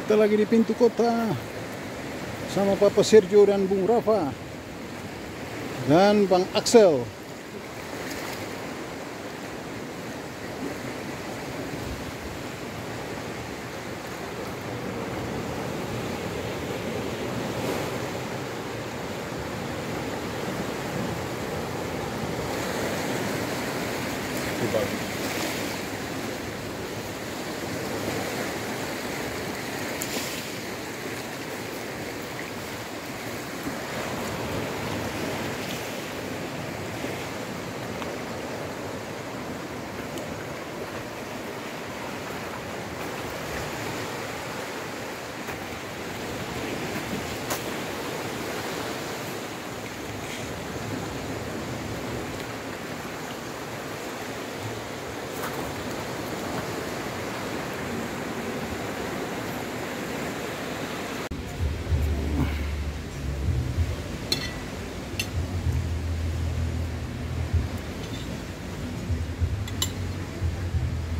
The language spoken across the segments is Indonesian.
Kita lagi di pintu kota sama Papa Sergio dan Bung Rafa dan Bang Axel.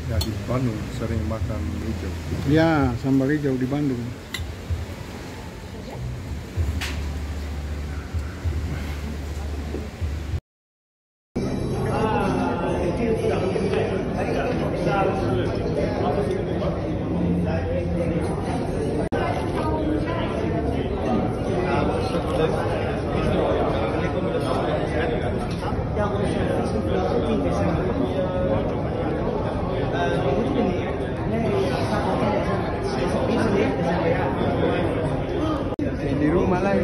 Ya, di Bandung sering makan hijau. Ya, sambal hijau di Bandung. Di rumah lagi.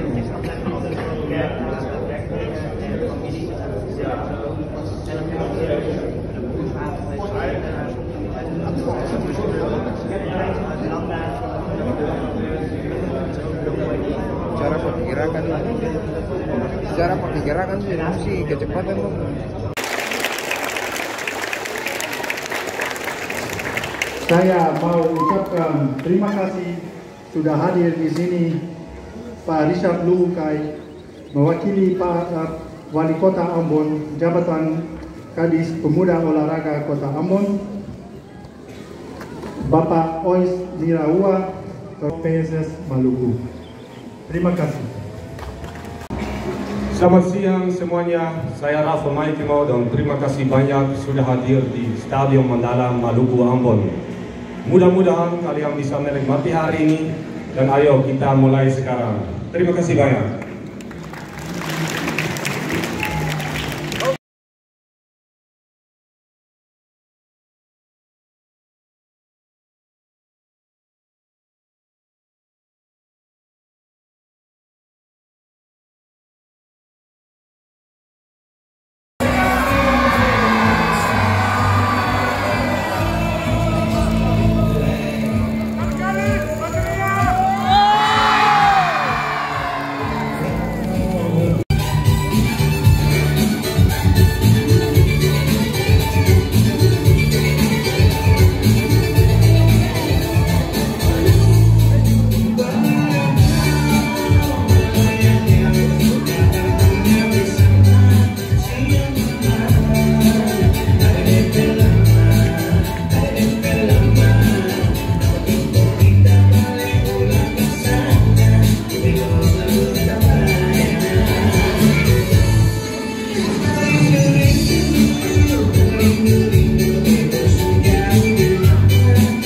Cara pergerakan sih kecepatan bang. Saya mau ucapkan terima kasih sudah hadir di sini Pak Richard Luhukai, mewakili Pak Wali Kota Ambon, Jabatan Kadis Pemuda Olahraga Kota Ambon, Bapak Ois Nirawa, PSS Maluku. Terima kasih. Selamat siang semuanya, saya Rafa Maikimo dan terima kasih banyak sudah hadir di Stadion Mandala Maluku Ambon. Mudah-mudahan kalian bisa menikmati hari ini dan ayo kita mulai sekarang. Terima kasih banyak.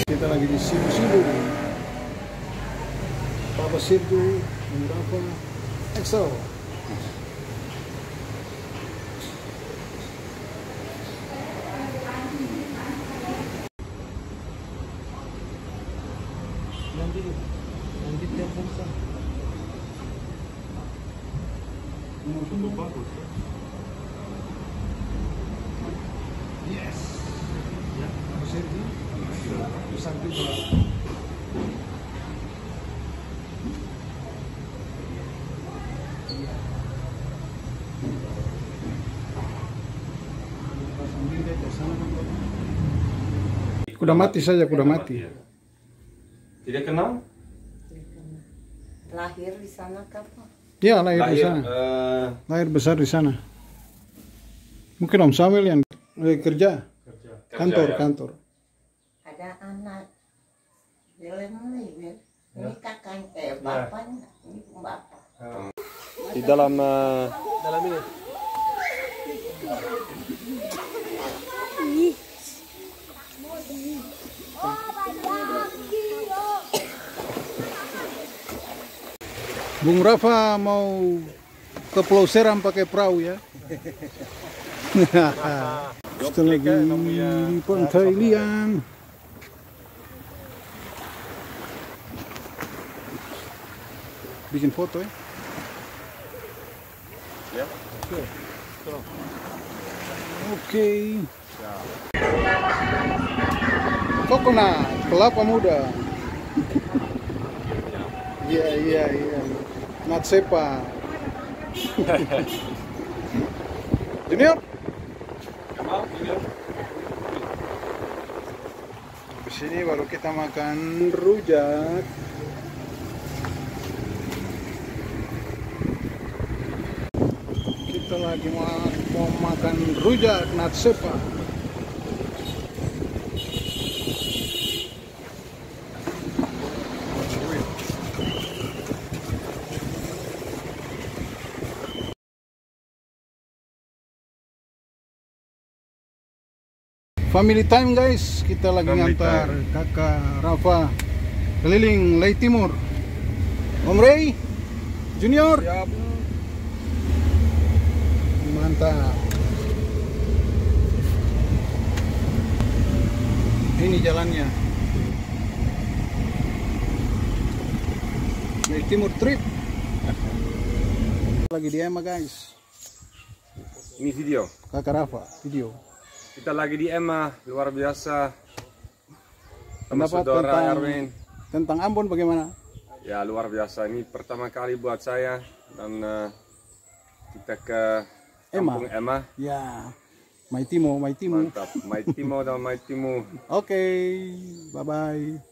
Kita lagi di Sibu-Sibu. Papa Sergio, Bung Rafa, Axel. Nanti telepon saya. Sungguh bagus. Yes. Ya, Papa Sergio. Sampai Kuda mati saja, kuda mati. Tidak kenal? Lahir di sana kapan? Ya, lahir di sana. Lahir besar di sana. Mungkin Om Samuel yang kerja. Kantor, ya. kantor. Ada anak. Dia mulai, Ini kakaknya, bapaknya, ini bapak. Di dalam ini. Bung Rafa mau ke Pulau Seram pakai perahu ya. Kita lagi di Pantai Liang. Bikin foto ya. Ya. Oke. Coconut, kelapa muda. Iya. Natsepa. Junior. Di sini baru kita makan rujak. Kita lagi mau makan rujak Natsepa. Family time guys, kita lagi ngantar kakak Rafa keliling Lei Timur. Om Ray, Junior. Siap. Mantap. Ini jalannya. Lei Timur trip. Lagi di Emma guys. Ini video. Kakak Rafa, video. Kita lagi di Emma, luar biasa. Sama Pendapat saudara Erwin. tentang Ambon bagaimana? Ya luar biasa. Ini pertama kali buat saya dan kita ke Kampung Emma. Ya, Maitimo. Mantap, Maitimo dan Maitimo. Oke, bye bye.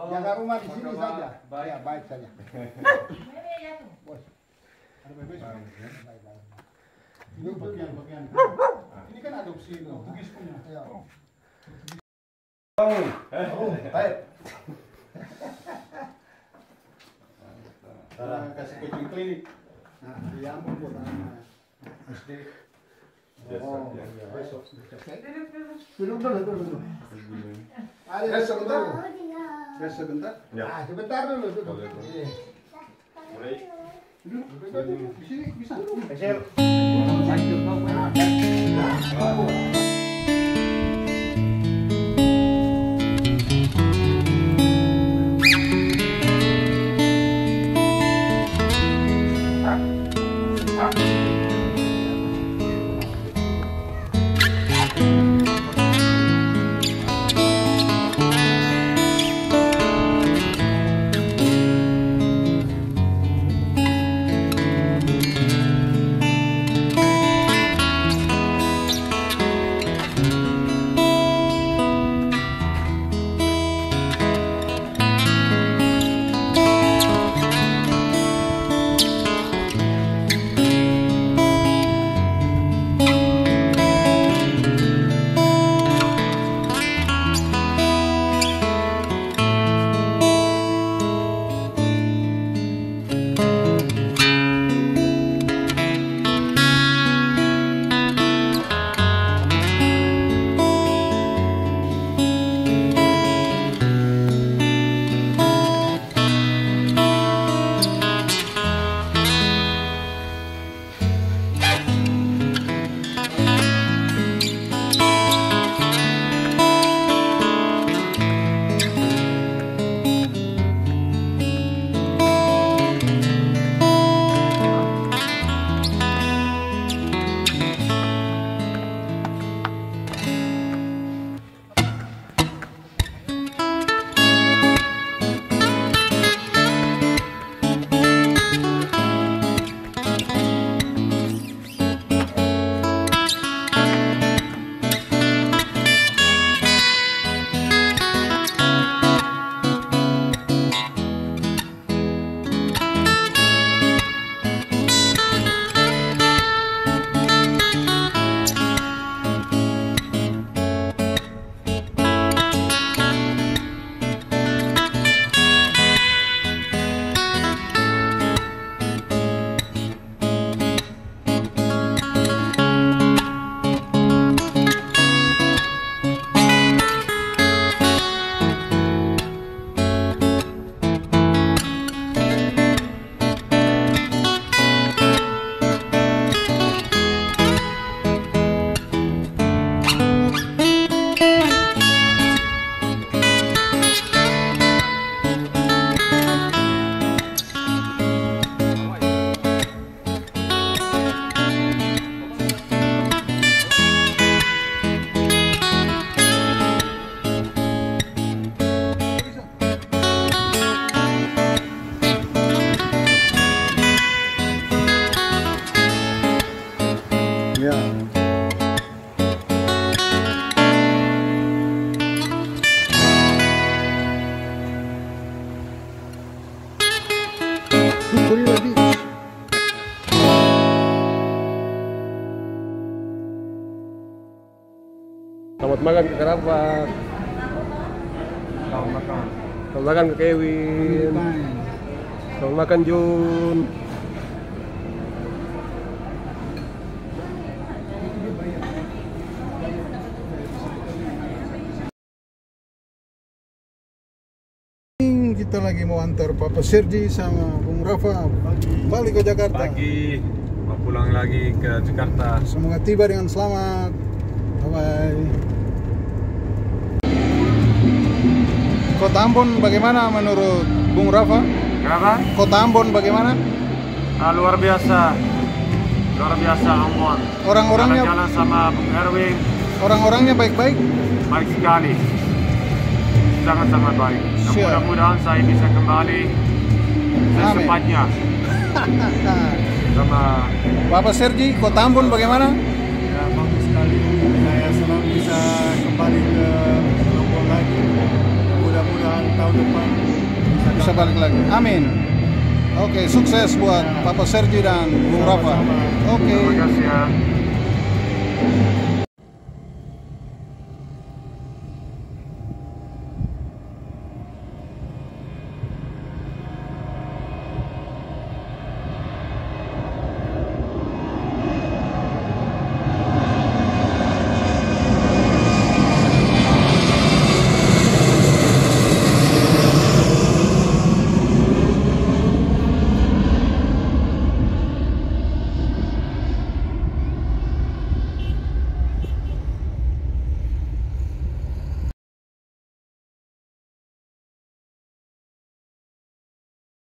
Jaga rumah di sini saja. Ya, baik saja. Bos. Ada bebek. Ini bagian. Ini kan adopsi Portugis punya. Ya. Baik. Kasih kucing klinik. Nah, di Ambon kota. SD. Oh, besok. Duduk. Ada sebentar. Sebentar. Ya. Sebentar dulu. Mulai. Duduk. Di sini bisa. Sorry lagi. Selamat makan ke Rafa. Selamat makan ke Kevin. Selamat makan Jun. Kita lagi mau antar Papa Sergi sama Bung Rafa balik ke Jakarta. Pagi mau pulang lagi ke Jakarta. Semoga tiba dengan selamat. Bye-bye. Kota Ambon bagaimana menurut Bung Rafa? Kenapa? Kota Ambon bagaimana? Luar biasa Ambon. Orang-orangnya Jalan sama Bung Erwin orang-orangnya baik-baik. baik sekali, sangat-sangat baik. Dan Siap. mudah-mudahan saya bisa kembali secepatnya sama. Bapak Sergi, Kota Ambon bagaimana? Ya, bagus sekali. Saya senang bisa kembali ke Lombok lagi. Mudah-mudahan tahun depan Bisa balik lagi. Amin. Oke, sukses buat Papa Sergi dan Bung Rafa. Oke. Terima kasih ya.